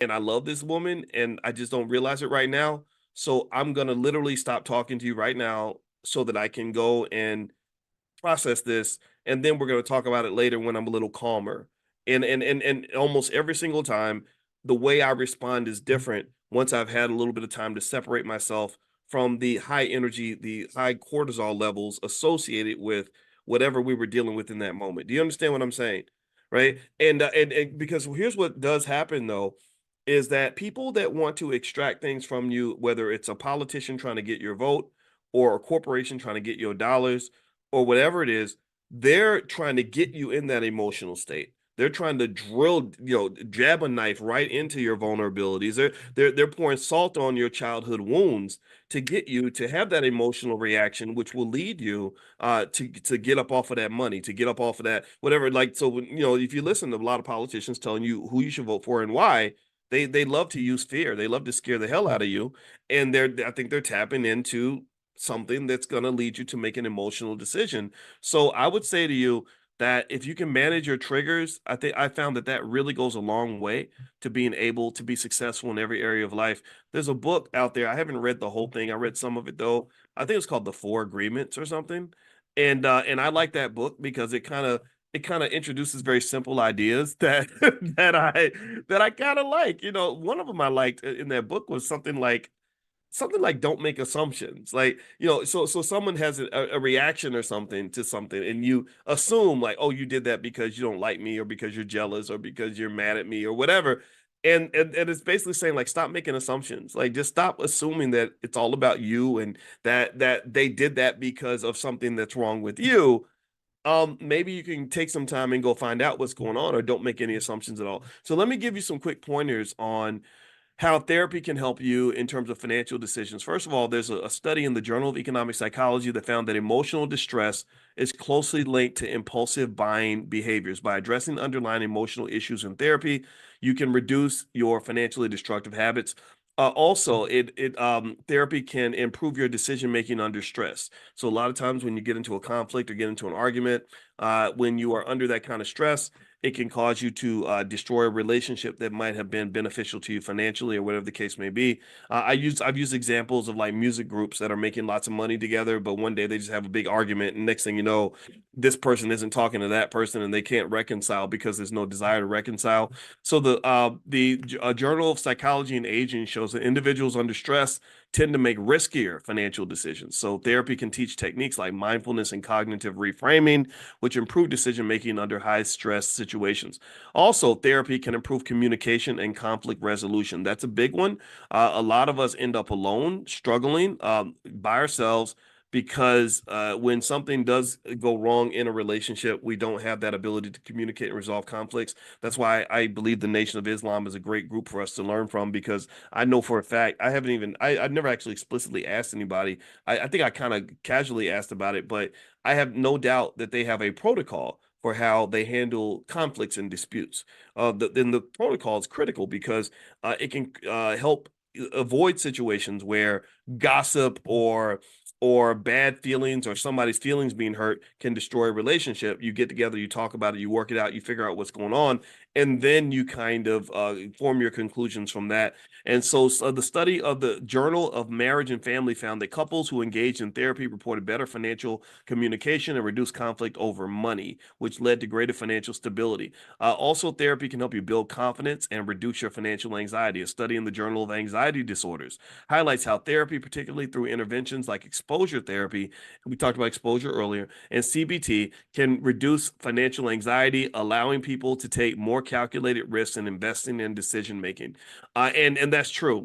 and I love this woman and I just don't realize it right now. So I'm going to literally stop talking to you right now so that I can go and process this, and then we're going to talk about it later when I'm a little calmer. And almost every single time, the way I respond is different once I've had a little bit of time to separate myself from the high energy, the high cortisol levels associated with whatever we were dealing with in that moment. Do you understand what I'm saying? Right? And because here's what does happen though, is that people that want to extract things from you, whether it's a politician trying to get your vote or a corporation trying to get your dollars or whatever it is, they're trying to get you in that emotional state. They're trying to drill, jab a knife right into your vulnerabilities. They're pouring salt on your childhood wounds to get you to have that emotional reaction, which will lead you to get up off of that money, to get up off of that whatever. Like so, if you listen to a lot of politicians telling you who you should vote for and why, they love to use fear. They love to scare the hell out of you, and I think they're tapping into something that's going to lead you to make an emotional decision. So I would say to you that if you can manage your triggers, I think I found that that really goes a long way to being able to be successful in every area of life. There's a book out there. I haven't read the whole thing. I read some of it though. I think it's called The Four Agreements or something. And I like that book because it kind of introduces very simple ideas that that I kind of like. One of them I liked in that book was something like don't make assumptions, like so someone has a reaction or something to something and you assume like, oh, you did that because you don't like me or because you're jealous or because you're mad at me or whatever. And it's basically saying like stop making assumptions, like just stop assuming that it's all about you and that they did that because of something that's wrong with you. Maybe you can take some time and go find out what's going on or don't make any assumptions at all. So let me give you some quick pointers on how therapy can help you in terms of financial decisions. First of all, there's a study in the Journal of Economic Psychology that found that emotional distress is closely linked to impulsive buying behaviors. By addressing underlying emotional issues in therapy, you can reduce your financially destructive habits. Also, it therapy can improve your decision making under stress. So a lot of times when you get into a conflict or get into an argument, when you are under that kind of stress, it can cause you to destroy a relationship that might have been beneficial to you financially or whatever the case may be. I've used examples of like music groups that are making lots of money together, but one day they just have a big argument, and next thing you know, this person isn't talking to that person, and they can't reconcile because there's no desire to reconcile. So the Journal of Psychology and Aging shows that individuals under stress tend to make riskier financial decisions. So therapy can teach techniques like mindfulness and cognitive reframing, which improve decision making under high stress situations. Also, therapy can improve communication and conflict resolution. That's a big one. A lot of us end up alone, struggling by ourselves because when something does go wrong in a relationship, we don't have that ability to communicate and resolve conflicts. That's why I believe the Nation of Islam is a great group for us to learn from, because I know for a fact I've never actually explicitly asked anybody. I think I kind of casually asked about it, but I have no doubt that they have a protocol for how they handle conflicts and disputes. Then the protocol is critical because it can help avoid situations where gossip or bad feelings or somebody's feelings being hurt can destroy a relationship. You get together, you talk about it, you work it out, you figure out what's going on, and then you kind of form your conclusions from that. And so the study of the Journal of Marriage and Family found that couples who engaged in therapy reported better financial communication and reduced conflict over money, which led to greater financial stability. Also, therapy can help you build confidence and reduce your financial anxiety. A study in the Journal of Anxiety Disorders highlights how therapy, particularly through interventions like exposure therapy, we talked about exposure earlier, and CBT, can reduce financial anxiety, allowing people to take more calculated risks in investing and decision making. And that's true.